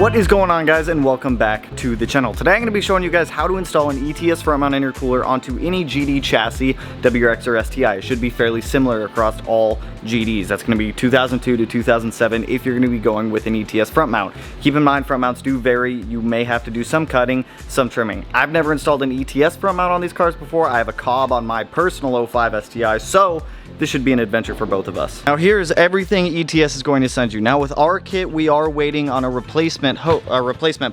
What is going on, guys, and welcome back to the channel. Today I'm going to be showing you guys how to install an ETS front mount intercooler onto any GD Chassis WRX or STI. It should be fairly similar across all GDs. That's going to be 2002 to 2007 if you're going to be going with an ETS front mount. Keep in mind, front mounts do vary. You may have to do some cutting, some trimming. I've never installed an ETS front mount on these cars before. I have a Cobb on my personal 05 STI, so this should be an adventure for both of us. Now here's everything ETS is going to send you. Now with our kit, we are waiting on a replacement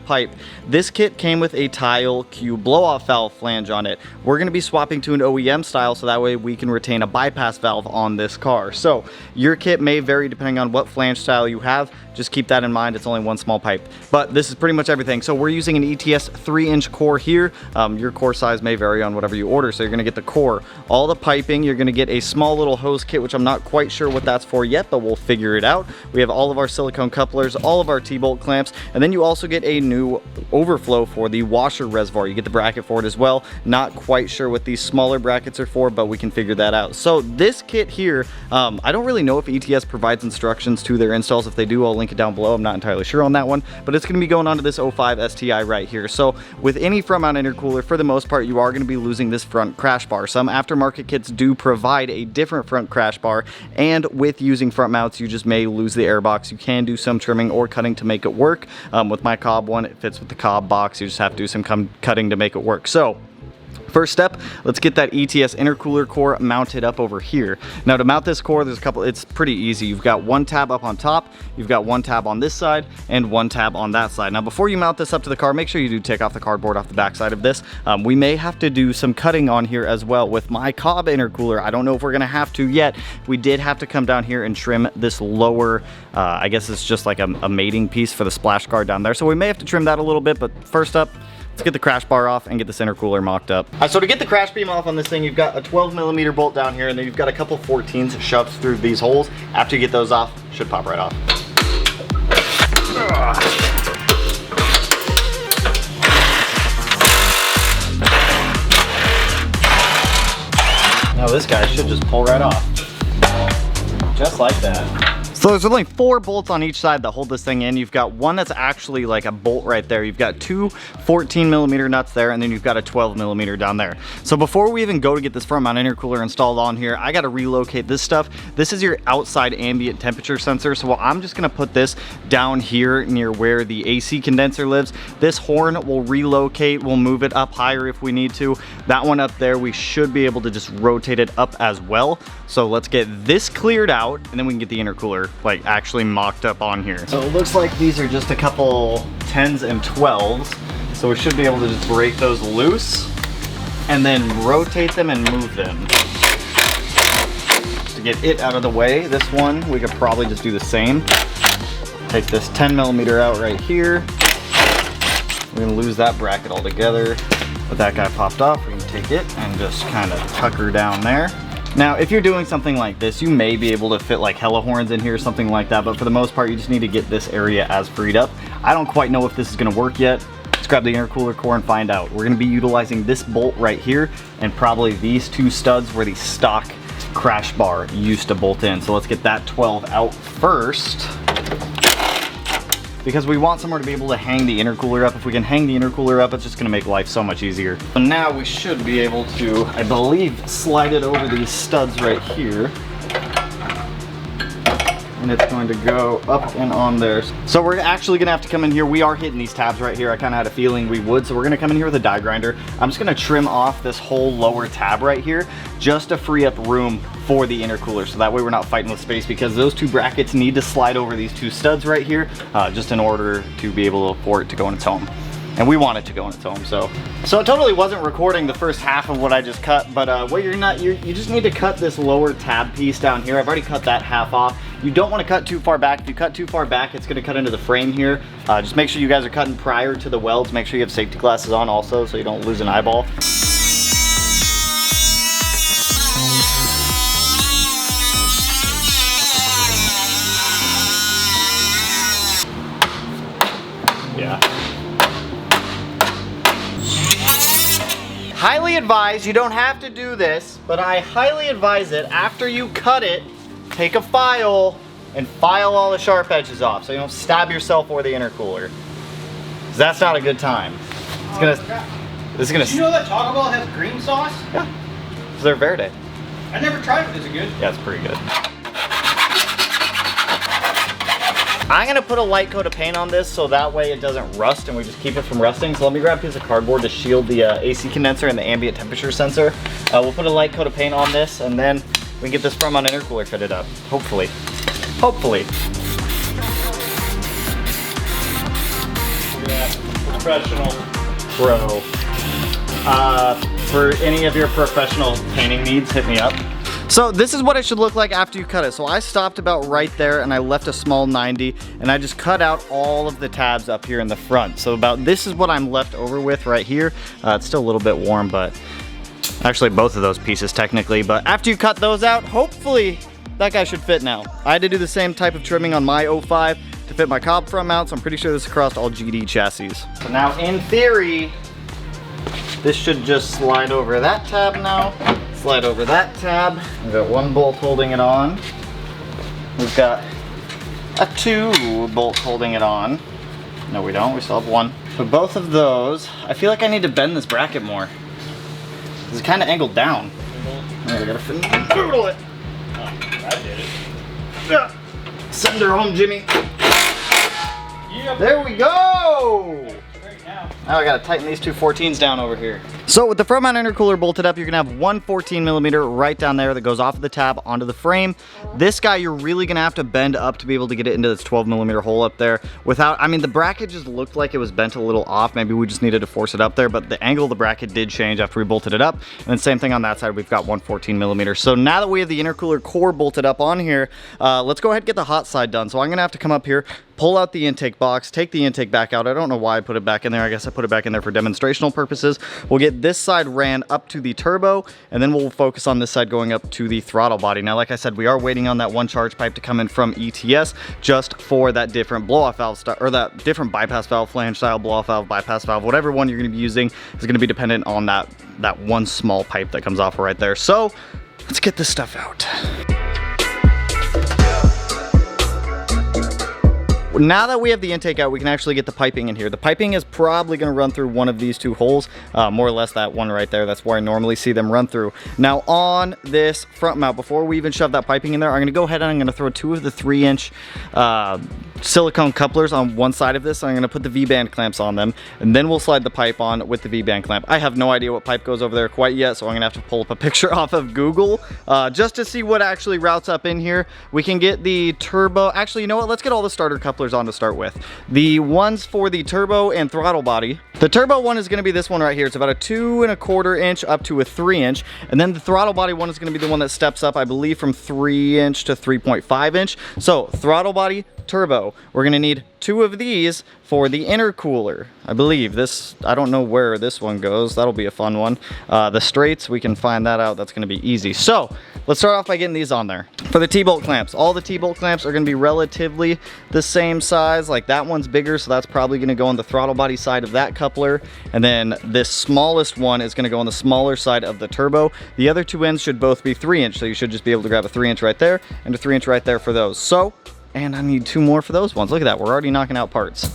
pipe. This kit came with a tile cube blow-off valve flange on it. We're going to be swapping to an OEM style so that way we can retain a bypass valve on this car. So your kit may vary depending on what flange style you have. Just keep that in mind. It's only one small pipe, but this is pretty much everything. So we're using an ETS 3-inch core here. Your core size may vary on whatever you order. So you're going to get the core, all the piping. You're going to get a small little hose kit, which I'm not quite sure what that's for yet, but we'll figure it out. We have all of our silicone couplers, all of our T-bolt clamps, and then you also get a new overflow for the washer reservoir. You get the bracket for it as well. Not quite sure what these smaller brackets are for, but we can figure that out. So this kit here, I don't really know if ETS provides instructions to their installs. If they do, I'll link it down below. I'm not entirely sure on that one, but it's going to be going onto this 05 STI right here. So with any front mount intercooler, for the most part, you are going to be losing this front crash bar. Some aftermarket kits do provide a different front crash bar, and with using front mounts, you just may lose the air box. You can do some trimming or cutting to make it work. With my Cobb one, it fits with the Cobb box. You just have to do some cutting to make it work. So first step, let's get that ETS intercooler core mounted up over here. Now to mount this core, there's a couple, it's pretty easy. You've got one tab up on top, you've got one tab on this side, and one tab on that side. Now before you mount this up to the car, make sure you do take off the cardboard off the back side of this. We may have to do some cutting on here as well. With my Cobb intercooler, I don't know if we're gonna have to yet. We did have to come down here and trim this lower, I guess it's just like a mating piece for the splash guard down there. So we may have to trim that a little bit, but first up, let's get the crash bar off and get this intercooler mocked up. So to get the crash beam off on this thing, you've got a 12mm bolt down here, and then you've got a couple 14s shoved through these holes. After you get those off, should pop right off. Now this guy should just pull right off. Just like that. So there's only 4 bolts on each side that hold this thing in. You've got one that's actually like a bolt right there. You've got 2 14mm nuts there, and then you've got a 12mm down there. So before we even go to get this front mount intercooler installed on here, I got to relocate this stuff. This is your outside ambient temperature sensor. So I'm just going to put this down here near where the AC condenser lives. This horn will relocate. We'll move it up higher if we need to. That one up there, we should be able to just rotate it up as well. So let's get this cleared out, and then we can get the intercooler like actually mocked up on here. So it looks like these are just a couple 10s and 12s. So we should be able to just break those loose and then rotate them and move them. To get it out of the way, this one, we could probably just do the same. Take this 10mm out right here. We're gonna lose that bracket altogether. But that guy popped off, we can take it and just kind of tuck her down there. Now, if you're doing something like this, you may be able to fit like hella horns in here or something like that, but for the most part, you just need to get this area as freed up. I don't quite know if this is gonna work yet. Let's grab the intercooler core and find out. We're gonna be utilizing this bolt right here, and probably these 2 studs where the stock crash bar used to bolt in. So let's get that 12 out first, because we want somewhere to be able to hang the intercooler up. If we can hang the intercooler up, it's just gonna make life so much easier. So now we should be able to, I believe, slide it over these studs right here. And it's going to go up and on there. So we're actually gonna have to come in here. We are hitting these tabs right here. I kind of had a feeling we would. So we're gonna come in here with a die grinder. I'm just gonna trim off this whole lower tab right here just to free up room for the intercooler. So that way we're not fighting with space, because those 2 brackets need to slide over these 2 studs right here just in order to be able for it to go in its home. And we want it to go in its home, so it totally wasn't recording the first half of what I just cut, but what you just need to cut this lower tab piece down here. I've already cut that half off. You don't want to cut too far back. If you cut too far back, it's going to cut into the frame here. Just make sure you guys are cutting prior to the welds. Make sure you have safety glasses on also, so you don't lose an eyeball. Yeah. Highly advise, you don't have to do this, but I highly advise it after you cut it, take a file and file all the sharp edges off so you don't stab yourself or the intercooler. That's not a good time. This is gonna. Did you know that Taco Bell has green sauce? Yeah. It's their verde. I never tried it. Is it good? Yeah, it's pretty good. I'm gonna put a light coat of paint on this so that way it doesn't rust and we just keep it from rusting. So let me grab a piece of cardboard to shield the AC condenser and the ambient temperature sensor. We'll put a light coat of paint on this and then we can get this front mount intercooler fitted up. Hopefully. Hopefully. Look at that. Professional. Pro. For any of your professional painting needs, hit me up. So this is what it should look like after you cut it. So I stopped about right there and I left a small 90 and I just cut out all of the tabs up here in the front. So about this is what I'm left over with right here. It's still a little bit warm, but actually both of those pieces technically. But after you cut those out, hopefully that guy should fit now. I had to do the same type of trimming on my 05 to fit my Cobb front mount, so I'm pretty sure this is across all GD chassis. So now in theory, this should just slide over that tab now. Slide over that tab. We've got one bolt holding it on. We've got a 2 bolt holding it on. No, we don't. We still have 1. But both of those, I feel like I need to bend this bracket more. It's kind of angled down. I gotta noodle it. Oh, I did it. Yeah. Send her home, Jimmy. Yep. There we go. Right now. Now I gotta tighten these two 14s down over here. So with the front mount intercooler bolted up, you're gonna have one 14mm right down there that goes off of the tab onto the frame. This guy, you're really gonna have to bend up to be able to get it into this 12mm hole up there without, I mean, the bracket just looked like it was bent a little off. Maybe we just needed to force it up there, but the angle of the bracket did change after we bolted it up. And then same thing on that side, we've got one 14mm. So now that we have the intercooler core bolted up on here, let's go ahead and get the hot side done. So I'm gonna have to come up here, pull out the intake box, take the intake back out. I don't know why I put it back in there. I guess I put it back in there for demonstrational purposes. We'll get this side ran up to the turbo, and then we'll focus on this side going up to the throttle body. Now, like I said, we are waiting on that one charge pipe to come in from ETS just for that different blow-off valve style, or that different bypass valve, flange style, blow-off valve, bypass valve, whatever one you're gonna be using is gonna be dependent on that one small pipe that comes off right there. So let's get this stuff out. Now that we have the intake out, we can actually get the piping in here. The piping is probably going to run through one of these two holes, more or less that one right there. That's where I normally see them run through. Now on this front mount, before we even shove that piping in there, I'm going to go ahead and I'm going to throw 2 of the 3-inch silicone couplers on one side of this. I'm going to put the V-band clamps on them, and then we'll slide the pipe on with the V-band clamp. I have no idea what pipe goes over there quite yet, so I'm going to have to pull up a picture off of Google just to see what actually routes up in here. We can get the turbo. Actually, you know what? Let's get all the starter couplers on to start with. The ones for the turbo and throttle body. The turbo one is going to be this one right here. It's about a 2 1/4 inch up to a 3 inch. And then the throttle body one is going to be the one that steps up, I believe, from 3 inch to 3.5 inch. So throttle body, turbo. We're going to need 2 of these for the intercooler. I believe this, I don't know where this one goes. That'll be a fun one. The straights, we can find that out. That's going to be easy. So let's start off by getting these on there. For the T-bolt clamps, all the T-bolt clamps are going to be relatively the same size. Like that one's bigger, so that's probably going to go on the throttle body side of that coupler. And then this smallest one is going to go on the smaller side of the turbo. The other 2 ends should both be 3 inch, so you should just be able to grab a 3 inch right there and a 3 inch right there for those. So, and I need 2 more for those ones. Look at that, we're already knocking out parts.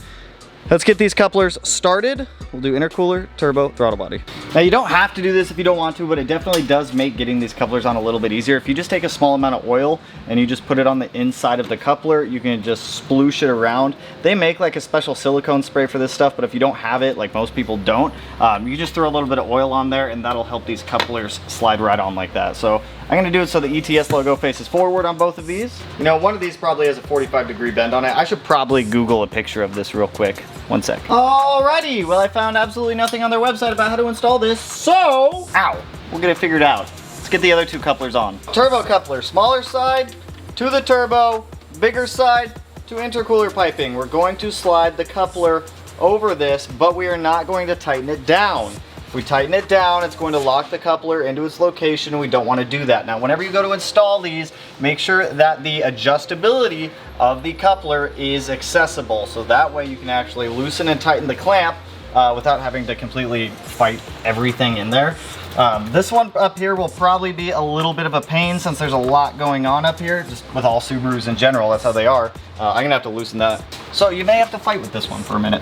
Let's get these couplers started. We'll do intercooler, turbo, throttle body. Now you don't have to do this if you don't want to, but it definitely does make getting these couplers on a little bit easier. If you just take a small amount of oil and you just put it on the inside of the coupler, you can just sploosh it around. They make like a special silicone spray for this stuff, but if you don't have it, like most people don't, you just throw a little bit of oil on there and that'll help these couplers slide right on like that. So I'm gonna do it so the ETS logo faces forward on both of these. You know, one of these probably has a 45-degree bend on it. I should probably Google a picture of this real quick. One sec. Alrighty, well I found absolutely nothing on their website about how to install this, so, ow, we'll get it figured out. Let's get the other 2 couplers on. Turbo coupler, smaller side to the turbo, bigger side to intercooler piping. We're going to slide the coupler over this, but we are not going to tighten it down. If we tighten it down, it's going to lock the coupler into its location, and we don't want to do that. Now, whenever you go to install these, make sure that the adjustability of the coupler is accessible, so that way you can actually loosen and tighten the clamp without having to completely fight everything in there. This one up here will probably be a little bit of a pain since there's a lot going on up here, just with all Subarus in general, that's how they are. I'm gonna have to loosen that. So you may have to fight with this one for a minute.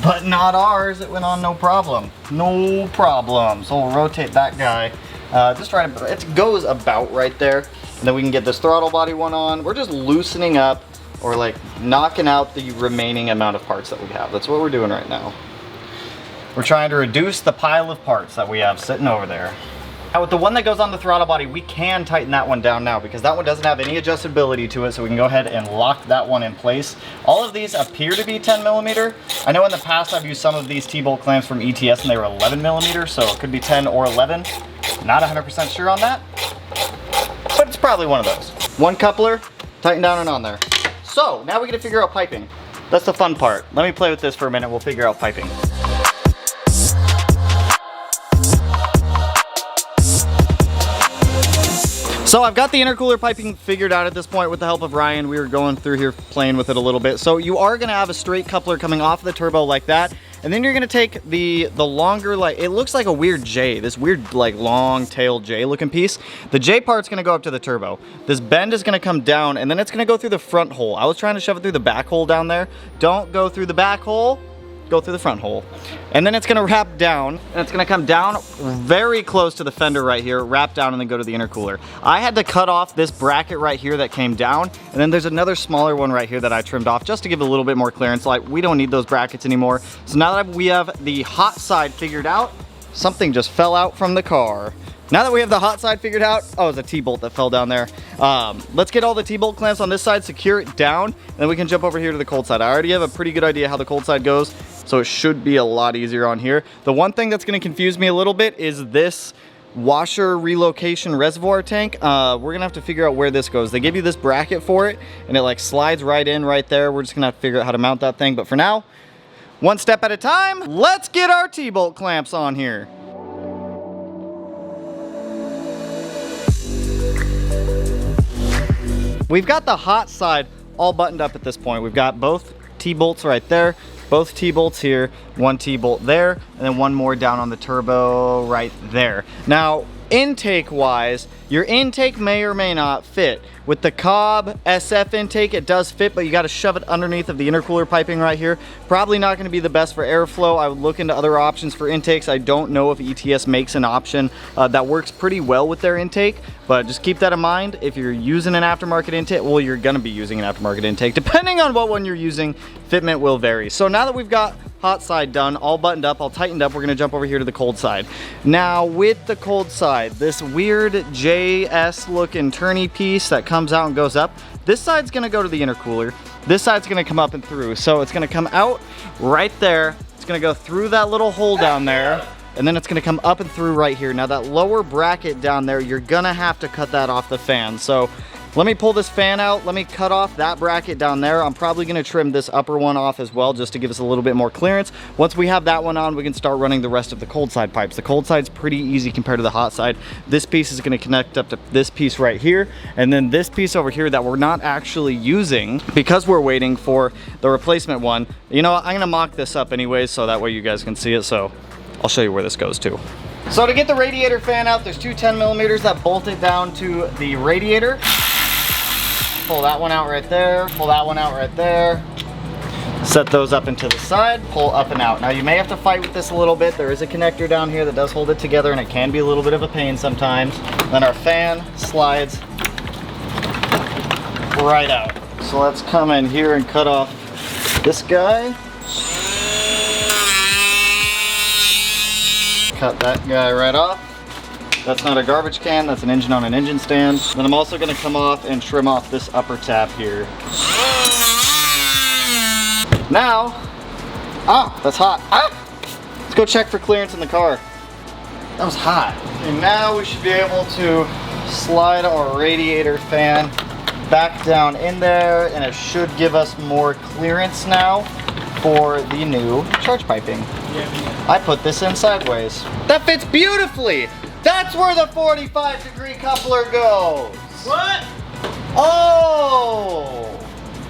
but not ours. It went on no problem. No problem. So we'll rotate that guy. Just right, it goes about right there. And then we can get this throttle body one on. We're just loosening up or like knocking out the remaining amount of parts that we have. That's what we're doing right now. We're trying to reduce the pile of parts that we have sitting over there. Now with the one that goes on the throttle body, we can tighten that one down now because that one doesn't have any adjustability to it, so we can go ahead and lock that one in place. All of these appear to be 10 millimeter. I know in the past I've used some of these T-bolt clamps from ETS and they were 11 millimeter, so it could be 10 or 11. Not 100% sure on that, but it's probably one of those. One coupler, tighten down and on there. So now we get to figure out piping. That's the fun part. Let me play with this for a minute, we'll figure out piping. So I've got the intercooler piping figured out at this point with the help of Ryan. We were going through here playing with it a little bit. So you are gonna have a straight coupler coming off the turbo like that. And then you're gonna take the longer, like, it looks like a weird J, this weird like long tail J looking piece. The J part's gonna go up to the turbo. This bend is gonna come down and then it's gonna go through the front hole. I was trying to shove it through the back hole down there. Don't go through the back hole. Go through the front hole. And then it's gonna wrap down, and it's gonna come down very close to the fender right here, wrap down and then go to the intercooler. I had to cut off this bracket right here that came down, and then there's another smaller one right here that I trimmed off just to give it a little bit more clearance. Like, we don't need those brackets anymore. So now that we have the hot side figured out, something just fell out from the car. Now that we have the hot side figured out, oh, it's a T-bolt that fell down there. Let's get all the T-bolt clamps on this side, secure it down, and then we can jump over here to the cold side. I already have a pretty good idea how the cold side goes, so it should be a lot easier on here. The one thing that's gonna confuse me a little bit is this washer relocation reservoir tank. We're gonna have to figure out where this goes. They give you this bracket for it, and it like slides right in right there. We're just gonna have to figure out how to mount that thing, but for now, one step at a time, let's get our T-bolt clamps on here. We've got the hot side all buttoned up at this point. We've got both T-bolts right there, both T-bolts here, one T-bolt there, and then one more down on the turbo right there. Now, intake wise, your intake may or may not fit. With the Cobb SF intake, it does fit, but you gotta shove it underneath of the intercooler piping right here. Probably not gonna be the best for airflow. I would look into other options for intakes. I don't know if ETS makes an option that works pretty well with their intake, but just keep that in mind. If you're using an aftermarket intake, well, you're gonna be using an aftermarket intake. Depending on what one you're using, fitment will vary. So now that we've got hot side done, all buttoned up, all tightened up, we're gonna jump over here to the cold side. Now with the cold side, this weird JS looking turny piece that comes out and goes up, this side's gonna go to the intercooler. This side's gonna come up and through. So it's gonna come out right there. It's gonna go through that little hole down there, and then it's gonna come up and through right here. Now that lower bracket down there, you're gonna have to cut that off the fan. So let me pull this fan out. Let me cut off that bracket down there. I'm probably gonna trim this upper one off as well just to give us a little bit more clearance. Once we have that one on, we can start running the rest of the cold side pipes. The cold side's pretty easy compared to the hot side. This piece is gonna connect up to this piece right here, and then this piece over here that we're not actually using because we're waiting for the replacement one. You know what, I'm gonna mock this up anyways so that way you guys can see it, so I'll show you where this goes to. So to get the radiator fan out, there's two 10 millimeters that bolt it down to the radiator. Pull that one out right there, pull that one out right there. Set those up into the side, pull up and out. Now you may have to fight with this a little bit. There is a connector down here that does hold it together and it can be a little bit of a pain sometimes. Then our fan slides right out. So let's come in here and cut off this guy. Cut that guy right off. That's not a garbage can, that's an engine on an engine stand. Then I'm also gonna come off and trim off this upper tab here. Now, that's hot. Let's go check for clearance in the car. That was hot. And now we should be able to slide our radiator fan back down in there, and it should give us more clearance now for the new charge piping. I put this in sideways. That fits beautifully. That's where the 45-degree coupler goes. What? Oh!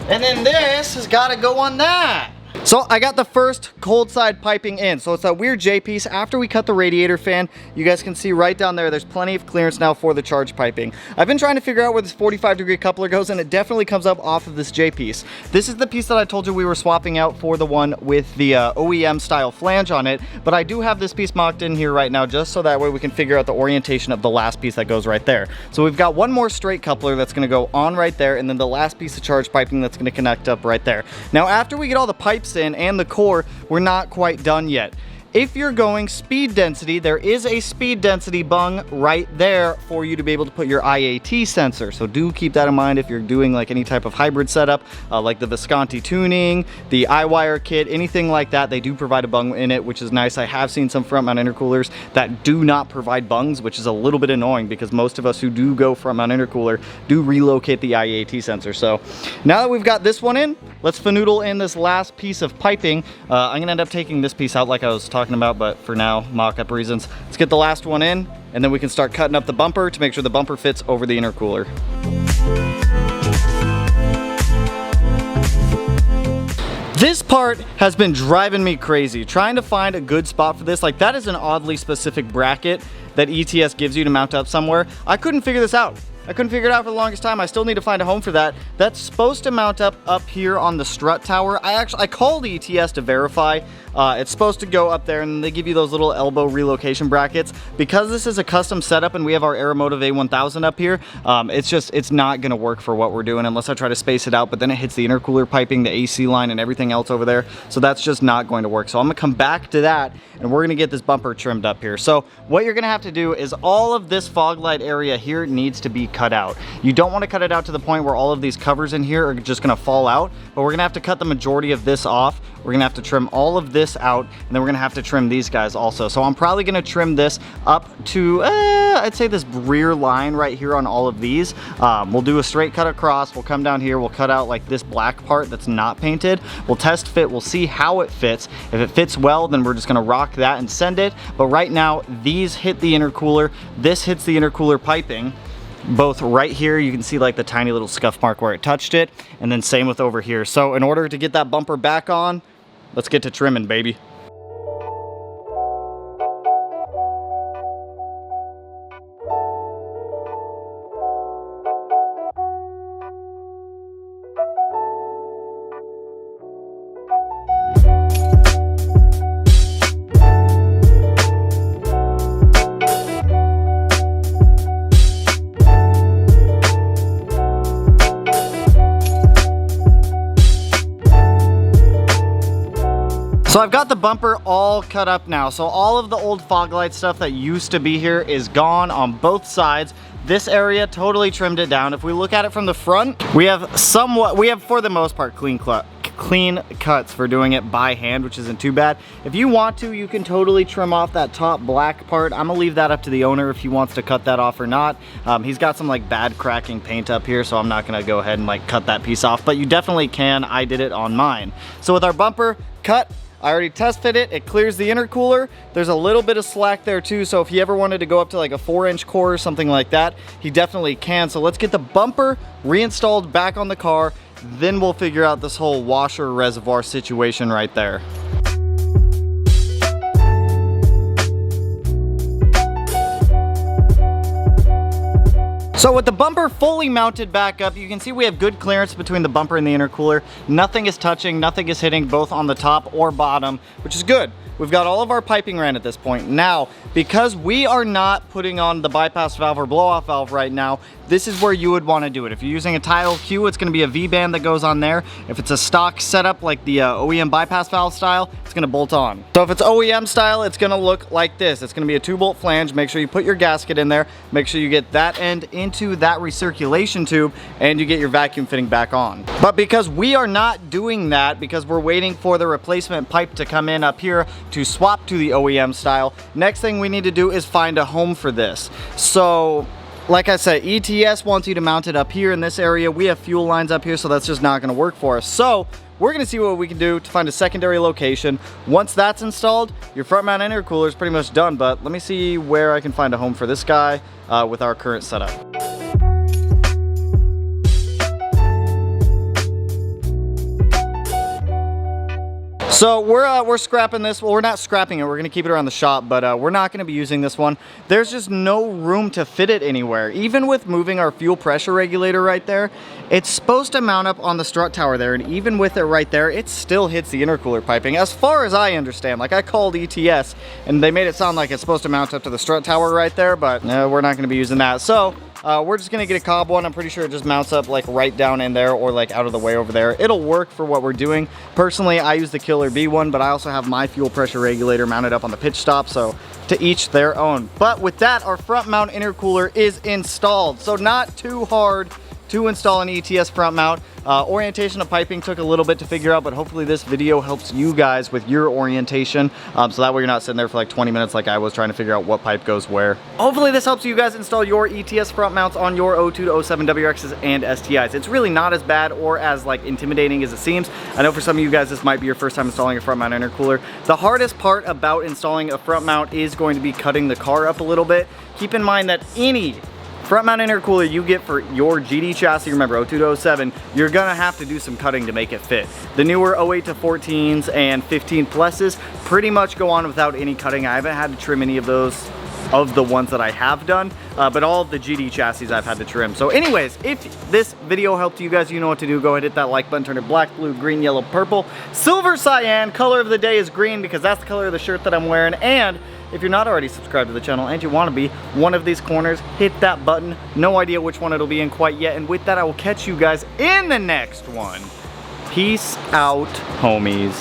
And then this has got to go on that. So So I got the first cold side piping in. So it's that weird J piece. After we cut the radiator fan, you guys can see right down there, there's plenty of clearance now for the charge piping. I've been trying to figure out where this 45-degree coupler goes, and it definitely comes up off of this J piece. This is the piece that I told you we were swapping out for the one with the OEM style flange on it, but I do have this piece mocked in here right now just so that way we can figure out the orientation of the last piece that goes right there. So we've got one more straight coupler that's going to go on right there, and then the last piece of charge piping that's going to connect up right there. Now after we get all the pipes in and the core, we're not quite done yet. If you're going speed density, there is a speed density bung right there for you to be able to put your IAT sensor. So do keep that in mind if you're doing like any type of hybrid setup, like the Visconti tuning, the iWire kit, anything like that. They do provide a bung in it, which is nice. I have seen some front mount intercoolers that do not provide bungs, which is a little bit annoying because most of us who do go front mount intercooler do relocate the IAT sensor. So now that we've got this one in, let's fanoodle in this last piece of piping. I'm gonna end up taking this piece out like I was talking about, but for now, mock-up reasons. Let's get the last one in, and then we can start cutting up the bumper to make sure the bumper fits over the intercooler. This part has been driving me crazy, trying to find a good spot for this. Like, that is an oddly specific bracket that ETS gives you to mount up somewhere. I couldn't figure this out. I couldn't figure it out for the longest time. I still need to find a home for that. That's supposed to mount up here on the strut tower. I called ETS to verify. It's supposed to go up there, and they give you those little elbow relocation brackets. Because this is a custom setup and we have our Aeromotive A1000 up here, it's not gonna work for what we're doing unless I try to space it out, but then it hits the intercooler piping, the AC line, and everything else over there. So that's just not going to work. So I'm gonna come back to that, and we're gonna get this bumper trimmed up here. So what you're gonna have to do is all of this fog light area here needs to be cut out. You don't want to cut it out to the point where all of these covers in here are just going to fall out, but we're going to have to cut the majority of this off. We're going to have to trim all of this out, and then we're going to have to trim these guys also. So I'm probably going to trim this up to, I'd say this rear line right here on all of these. We'll do a straight cut across. We'll come down here. We'll cut out like this black part that's not painted. We'll test fit. We'll see how it fits. If it fits well, then we're just going to rock that and send it. But right now, these hit the intercooler. This hits the intercooler piping. Both right here, you can see like the tiny little scuff mark where it touched it, and then same with over here. So in order to get that bumper back on, let's get to trimming, baby. So I've got the bumper all cut up now. So all of the old fog light stuff that used to be here is gone on both sides. This area totally trimmed it down. If we look at it from the front, we have for the most part clean cuts for doing it by hand, which isn't too bad. If you want to, you can totally trim off that top black part. I'm gonna leave that up to the owner if he wants to cut that off or not. He's got some like bad cracking paint up here, so I'm not gonna go ahead and like cut that piece off, but you definitely can. I did it on mine. So with our bumper cut, I already test fit it. It clears the intercooler. There's a little bit of slack there too, so if he ever wanted to go up to like a 4-inch core or something like that, he definitely can. So let's get the bumper reinstalled back on the car, then we'll figure out this whole washer reservoir situation right there. So with the bumper fully mounted back up, you can see we have good clearance between the bumper and the intercooler. Nothing is touching, nothing is hitting both on the top or bottom, which is good. We've got all of our piping ran at this point. Now, because we are not putting on the bypass valve or blow-off valve right now, this is where you would want to do it. If you're using a Tile Q, it's going to be a V-band that goes on there. If it's a stock setup like the OEM bypass valve style, it's going to bolt on. So if it's OEM style, it's going to look like this. It's going to be a 2-bolt flange. Make sure you put your gasket in there. Make sure you get that end into that recirculation tube, and you get your vacuum fitting back on. But because we are not doing that, because we're waiting for the replacement pipe to come in up here to swap to the OEM style, next thing we need to do is find a home for this. So like I said, ETS wants you to mount it up here in this area. We have fuel lines up here, so that's just not gonna work for us. So we're gonna see what we can do to find a secondary location. Once that's installed, your front mount intercooler is pretty much done, but let me see where I can find a home for this guy with our current setup. So we're scrapping this. Well, we're not scrapping it. We're gonna keep it around the shop, but we're not gonna be using this one. There's just no room to fit it anywhere. Even with moving our fuel pressure regulator right there, it's supposed to mount up on the strut tower there, and even with it right there, it still hits the intercooler piping, as far as I understand. Like, I called ETS, and they made it sound like it's supposed to mount up to the strut tower right there, but no, we're not gonna be using that. So we're just gonna get a cob one. I'm pretty sure it just mounts up like right down in there or like out of the way over there. It'll work for what we're doing. Personally, I use the Killer B one, but I also have my fuel pressure regulator mounted up on the pitch stop, so to each their own. But with that, our front mount intercooler is installed. So not too hard to install an ETS front mount. Orientation of piping took a little bit to figure out, but hopefully this video helps you guys with your orientation, so that way you're not sitting there for like 20 minutes like I was trying to figure out what pipe goes where. Hopefully this helps you guys install your ETS front mounts on your 02 to 07 WRXs and STIs. It's really not as bad or as like intimidating as it seems. I know for some of you guys this might be your first time installing a front mount intercooler. The hardest part about installing a front mount is going to be cutting the car up a little bit. Keep in mind that any front mount intercooler you get for your GD chassis, remember 02 to 07, you're gonna have to do some cutting to make it fit. The newer 08 to 14s and 15 pluses pretty much go on without any cutting. I haven't had to trim any of those, of the ones that I have done, but all of the GD chassis I've had to trim. So anyways, if this video helped you guys, you know what to do. Go ahead, hit that like button, turn it black, blue, green, yellow, purple, silver, cyan. Color of the day is green because that's the color of the shirt that I'm wearing. And if you're not already subscribed to the channel and you want to be one of these corners, hit that button. No idea which one it'll be in quite yet. And with that, I will catch you guys in the next one. Peace out, homies.